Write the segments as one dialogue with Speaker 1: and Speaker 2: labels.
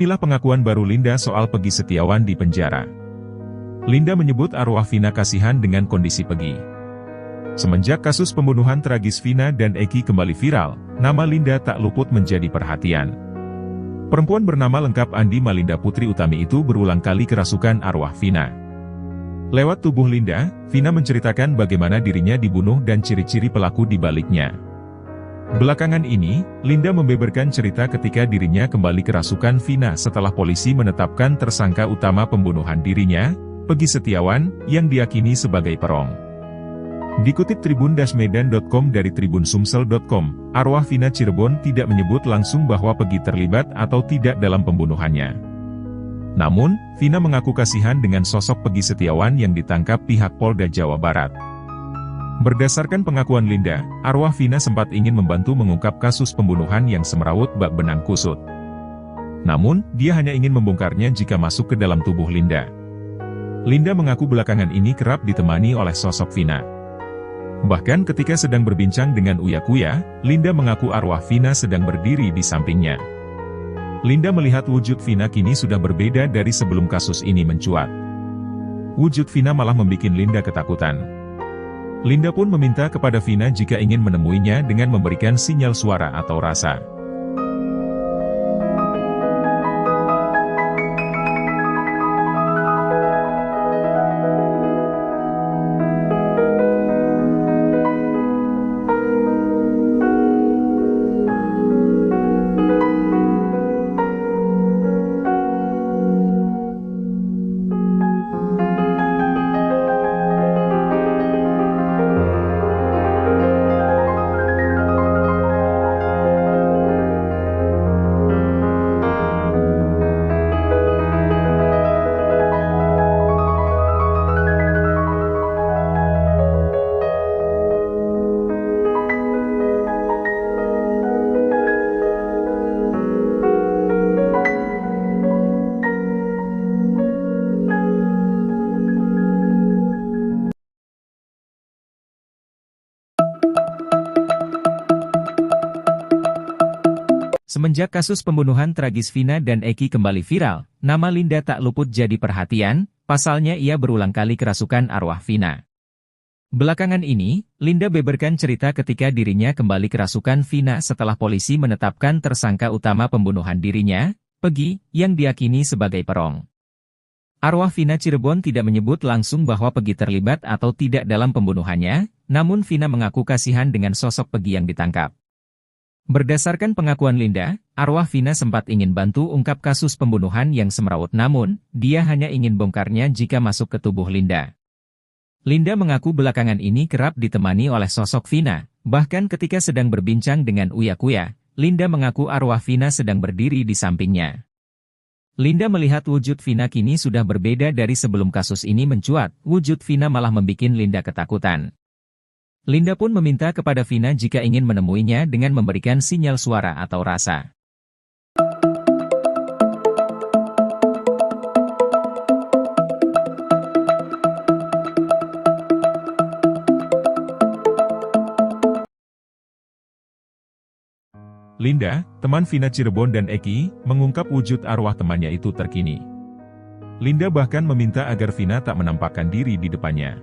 Speaker 1: Inilah pengakuan baru Linda soal Peggy Setiawan di penjara. Linda menyebut arwah Vina kasihan dengan kondisi Peggy. Semenjak kasus pembunuhan tragis Vina dan Eki kembali viral, nama Linda tak luput menjadi perhatian. Perempuan bernama lengkap Andi Malinda Putri Utami itu berulang kali kerasukan arwah Vina. Lewat tubuh Linda, Vina menceritakan bagaimana dirinya dibunuh dan ciri-ciri pelaku di baliknya. Belakangan ini, Linda membeberkan cerita ketika dirinya kembali kerasukan Vina setelah polisi menetapkan tersangka utama pembunuhan dirinya, Peggy Setiawan, yang diyakini sebagai perong. Dikutip tribun-medan.com dari tribunsumsel.com, arwah Vina Cirebon tidak menyebut langsung bahwa Peggy terlibat atau tidak dalam pembunuhannya. Namun, Vina mengaku kasihan dengan sosok Peggy Setiawan yang ditangkap pihak Polda Jawa Barat. Berdasarkan pengakuan Linda, arwah Vina sempat ingin membantu mengungkap kasus pembunuhan yang semrawut bak benang kusut. Namun, dia hanya ingin membongkarnya jika masuk ke dalam tubuh Linda. Linda mengaku belakangan ini kerap ditemani oleh sosok Vina. Bahkan ketika sedang berbincang dengan Uya Kuya, Linda mengaku arwah Vina sedang berdiri di sampingnya. Linda melihat wujud Vina kini sudah berbeda dari sebelum kasus ini mencuat. Wujud Vina malah membuat Linda ketakutan. Linda pun meminta kepada Vina jika ingin menemuinya dengan memberikan sinyal suara atau rasa.
Speaker 2: Semenjak kasus pembunuhan tragis Vina dan Eki kembali viral, nama Linda tak luput jadi perhatian, pasalnya ia berulang kali kerasukan arwah Vina. Belakangan ini, Linda beberkan cerita ketika dirinya kembali kerasukan Vina setelah polisi menetapkan tersangka utama pembunuhan dirinya, Peggy, yang diyakini sebagai perong. Arwah Vina Cirebon tidak menyebut langsung bahwa Peggy terlibat atau tidak dalam pembunuhannya, namun Vina mengaku kasihan dengan sosok Peggy yang ditangkap. Berdasarkan pengakuan Linda, arwah Vina sempat ingin bantu ungkap kasus pembunuhan yang semrawut namun, dia hanya ingin bongkarnya jika masuk ke tubuh Linda. Linda mengaku belakangan ini kerap ditemani oleh sosok Vina, bahkan ketika sedang berbincang dengan Uya Kuya, Linda mengaku arwah Vina sedang berdiri di sampingnya. Linda melihat wujud Vina kini sudah berbeda dari sebelum kasus ini mencuat, wujud Vina malah membuat Linda ketakutan. Linda pun meminta kepada Vina jika ingin menemuinya dengan memberikan sinyal suara atau rasa.
Speaker 1: Linda, teman Vina Cirebon dan Eki, mengungkap wujud arwah temannya itu terkini. Linda bahkan meminta agar Vina tak menampakkan diri di depannya.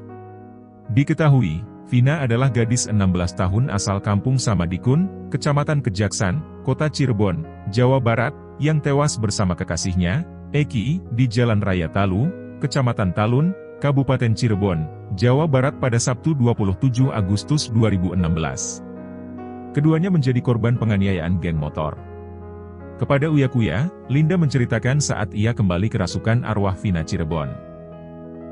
Speaker 1: Diketahui, Vina adalah gadis 16 tahun asal kampung Samadikun, Kecamatan Kejaksan, Kota Cirebon, Jawa Barat, yang tewas bersama kekasihnya, Eki, di Jalan Raya Talu, Kecamatan Talun, Kabupaten Cirebon, Jawa Barat pada Sabtu 27 Agustus 2016. Keduanya menjadi korban penganiayaan geng motor. Kepada Uya Kuya, Linda menceritakan saat ia kembali kerasukan arwah Vina Cirebon.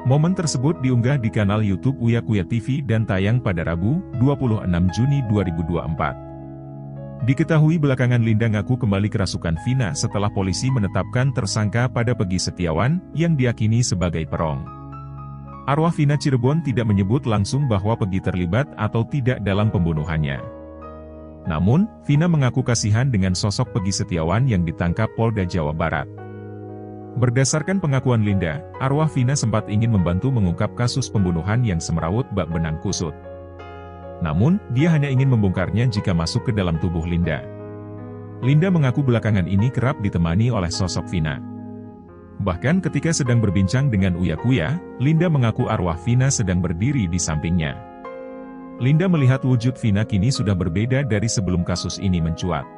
Speaker 1: Momen tersebut diunggah di kanal YouTube Uya Kuya TV dan tayang pada Rabu, 26 Juni 2024. Diketahui belakangan Linda ngaku kembali kerasukan Vina setelah polisi menetapkan tersangka pada Peggy Setiawan, yang diyakini sebagai perong. Arwah Vina Cirebon tidak menyebut langsung bahwa Peggy terlibat atau tidak dalam pembunuhannya. Namun, Vina mengaku kasihan dengan sosok Peggy Setiawan yang ditangkap Polda Jawa Barat. Berdasarkan pengakuan Linda, arwah Vina sempat ingin membantu mengungkap kasus pembunuhan yang semrawut bak benang kusut. Namun, dia hanya ingin membongkarnya jika masuk ke dalam tubuh Linda. Linda mengaku belakangan ini kerap ditemani oleh sosok Vina. Bahkan ketika sedang berbincang dengan Uya Kuya, Linda mengaku arwah Vina sedang berdiri di sampingnya. Linda melihat wujud Vina kini sudah berbeda dari sebelum kasus ini mencuat.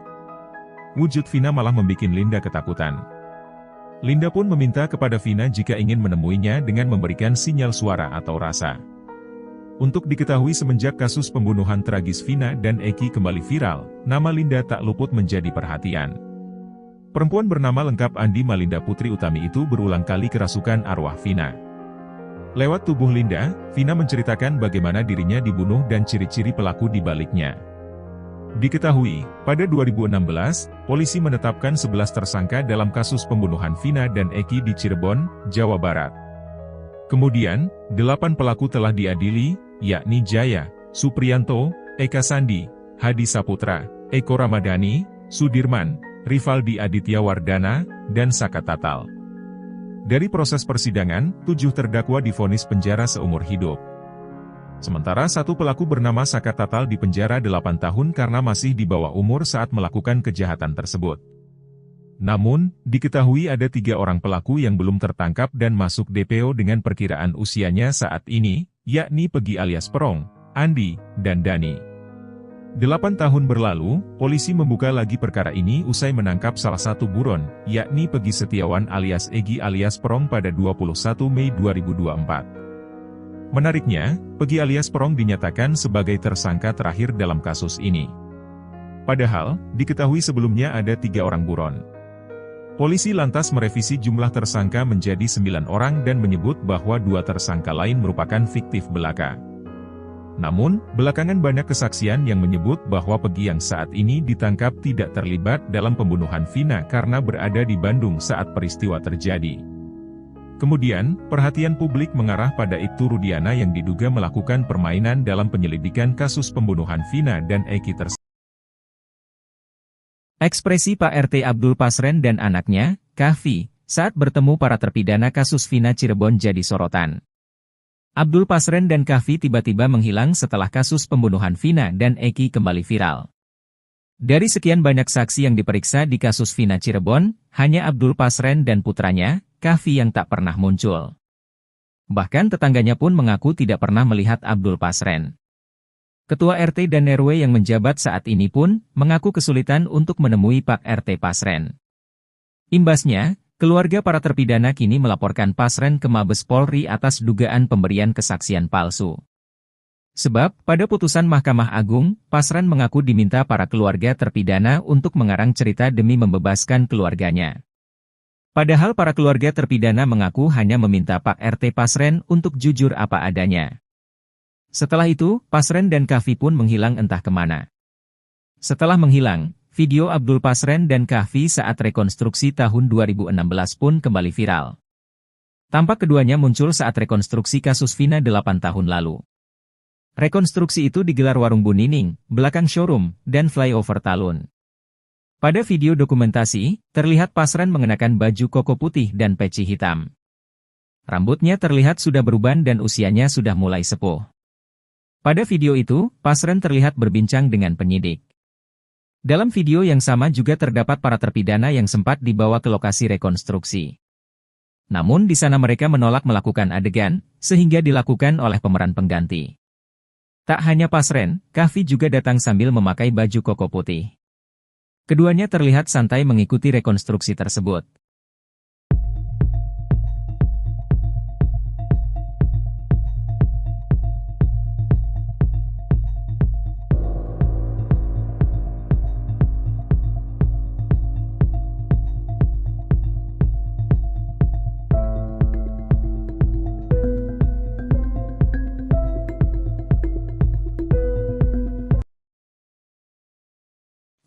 Speaker 1: Wujud Vina malah membuat Linda ketakutan. Linda pun meminta kepada Vina jika ingin menemuinya dengan memberikan sinyal suara atau rasa. Untuk diketahui semenjak kasus pembunuhan tragis Vina dan Eki kembali viral, nama Linda tak luput menjadi perhatian. Perempuan bernama lengkap Andi Malinda Putri Utami itu berulang kali kerasukan arwah Vina. Lewat tubuh Linda, Vina menceritakan bagaimana dirinya dibunuh dan ciri-ciri pelaku di baliknya. Diketahui, pada 2016, polisi menetapkan 11 tersangka dalam kasus pembunuhan Vina dan Eki di Cirebon, Jawa Barat. Kemudian, 8 pelaku telah diadili, yakni Jaya, Supriyanto, Eka Sandi, Hadi Saputra, Eko Ramadhani, Sudirman, Rivaldi Aditya Wardana, dan Saka Tatal. Dari proses persidangan, 7 terdakwa divonis penjara seumur hidup. Sementara 1 pelaku bernama Saka Tatal dipenjara 8 tahun karena masih di bawah umur saat melakukan kejahatan tersebut. Namun, diketahui ada 3 orang pelaku yang belum tertangkap dan masuk DPO dengan perkiraan usianya saat ini, yakni Pegi alias Perong, Andi, dan Dani. 8 tahun berlalu, polisi membuka lagi perkara ini usai menangkap salah satu buron, yakni Pegi Setiawan alias Egi alias Perong pada 21 Mei 2024. Menariknya, Pegi alias Perong dinyatakan sebagai tersangka terakhir dalam kasus ini. Padahal, diketahui sebelumnya ada 3 orang buron. Polisi lantas merevisi jumlah tersangka menjadi 9 orang dan menyebut bahwa 2 tersangka lain merupakan fiktif belaka. Namun, belakangan banyak kesaksian yang menyebut bahwa Pegi yang saat ini ditangkap tidak terlibat dalam pembunuhan Vina karena berada di Bandung saat peristiwa terjadi. Kemudian, perhatian publik mengarah pada Ibtu Rudiana yang diduga melakukan permainan dalam penyelidikan kasus pembunuhan Vina dan Eki tersebut.
Speaker 2: Ekspresi Pak RT Abdul Pasren dan anaknya, Kahfi, saat bertemu para terpidana kasus Vina Cirebon jadi sorotan. Abdul Pasren dan Kahfi tiba-tiba menghilang setelah kasus pembunuhan Vina dan Eki kembali viral. Dari sekian banyak saksi yang diperiksa di kasus Vina Cirebon, hanya Abdul Pasren dan putranya, Kahfi yang tak pernah muncul. Bahkan tetangganya pun mengaku tidak pernah melihat Abdul Pasren. Ketua RT dan RW yang menjabat saat ini pun, mengaku kesulitan untuk menemui Pak RT Pasren. Imbasnya, keluarga para terpidana kini melaporkan Pasren ke Mabes Polri atas dugaan pemberian kesaksian palsu. Sebab, pada putusan Mahkamah Agung, Pasren mengaku diminta para keluarga terpidana untuk mengarang cerita demi membebaskan keluarganya. Padahal para keluarga terpidana mengaku hanya meminta Pak RT Pasren untuk jujur apa adanya. Setelah itu, Pasren dan Kahfi pun menghilang entah kemana. Setelah menghilang, video Abdul Pasren dan Kahfi saat rekonstruksi tahun 2016 pun kembali viral. Tampak keduanya muncul saat rekonstruksi kasus Vina 8 tahun lalu. Rekonstruksi itu digelar warung Bu Nining, belakang showroom, dan flyover Talun. Pada video dokumentasi, terlihat Pasren mengenakan baju koko putih dan peci hitam. Rambutnya terlihat sudah beruban dan usianya sudah mulai sepuh. Pada video itu, Pasren terlihat berbincang dengan penyidik. Dalam video yang sama juga terdapat para terpidana yang sempat dibawa ke lokasi rekonstruksi. Namun di sana mereka menolak melakukan adegan, sehingga dilakukan oleh pemeran pengganti. Tak hanya Pasren, Kahfi juga datang sambil memakai baju koko putih. Keduanya terlihat santai mengikuti rekonstruksi tersebut.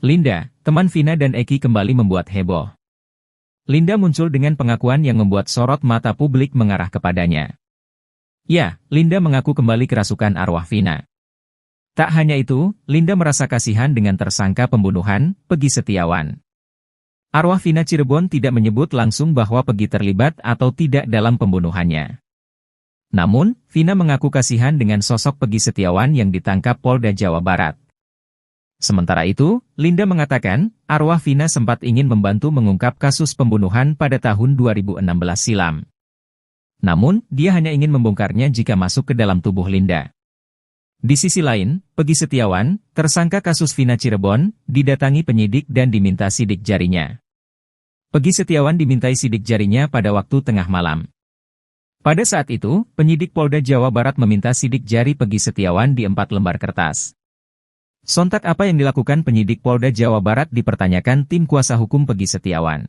Speaker 2: Linda, teman Vina dan Eki kembali membuat heboh. Linda muncul dengan pengakuan yang membuat sorot mata publik mengarah kepadanya. Ya, Linda mengaku kembali kerasukan arwah Vina. Tak hanya itu, Linda merasa kasihan dengan tersangka pembunuhan, Pegi Setiawan. Arwah Vina Cirebon tidak menyebut langsung bahwa Pegi terlibat atau tidak dalam pembunuhannya. Namun, Vina mengaku kasihan dengan sosok Pegi Setiawan yang ditangkap Polda Jawa Barat. Sementara itu, Linda mengatakan, arwah Vina sempat ingin membantu mengungkap kasus pembunuhan pada tahun 2016 silam. Namun, dia hanya ingin membongkarnya jika masuk ke dalam tubuh Linda. Di sisi lain, Peggy Setiawan, tersangka kasus Vina Cirebon, didatangi penyidik dan diminta sidik jarinya. Peggy Setiawan dimintai sidik jarinya pada waktu tengah malam. Pada saat itu, penyidik Polda Jawa Barat meminta sidik jari Peggy Setiawan di 4 lembar kertas. Sontak apa yang dilakukan penyidik Polda Jawa Barat dipertanyakan tim kuasa hukum Peggy Setiawan.